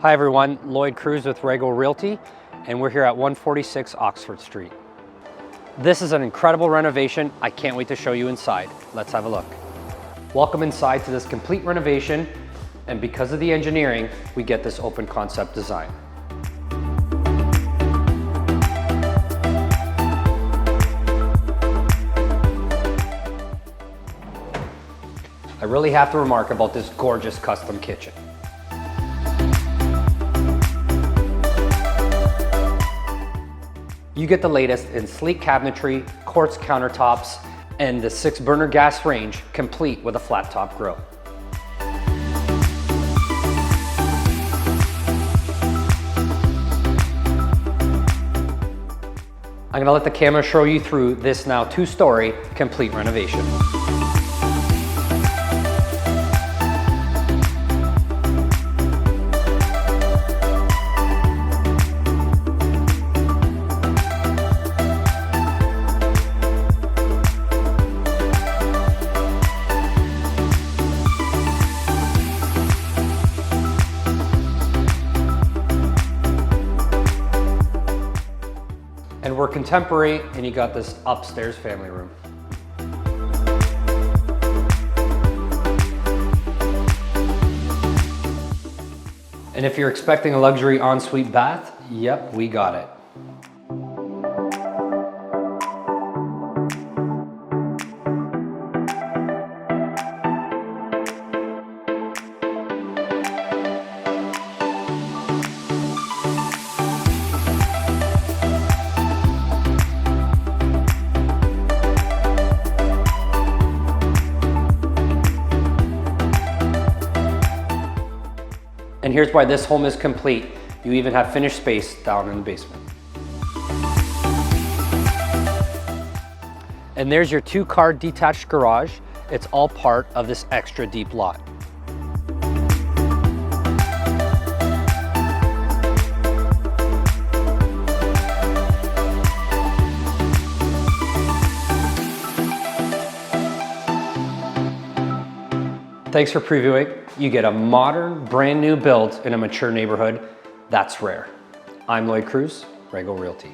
Hi everyone, Lloyd Cruz with Rego Realty, and we're here at 146 Oxford Street. This is an incredible renovation. I can't wait to show you inside. Let's have a look. Welcome inside to this complete renovation, and because of the engineering, we get this open concept design. I really have to remark about this gorgeous custom kitchen. You get the latest in sleek cabinetry, quartz countertops, and the 6-burner gas range, complete with a flat top grill. I'm gonna let the camera show you through this now 2-story complete renovation. And we're contemporary, and you got this upstairs family room. And if you're expecting a luxury ensuite bath, yep, we got it. And here's why this home is complete. You even have finished space down in the basement. And there's your 2-car detached garage. It's all part of this extra deep lot. Thanks for previewing. You get a modern, brand new build in a mature neighborhood. That's rare. I'm Lloyd Cruz, Rego Realty.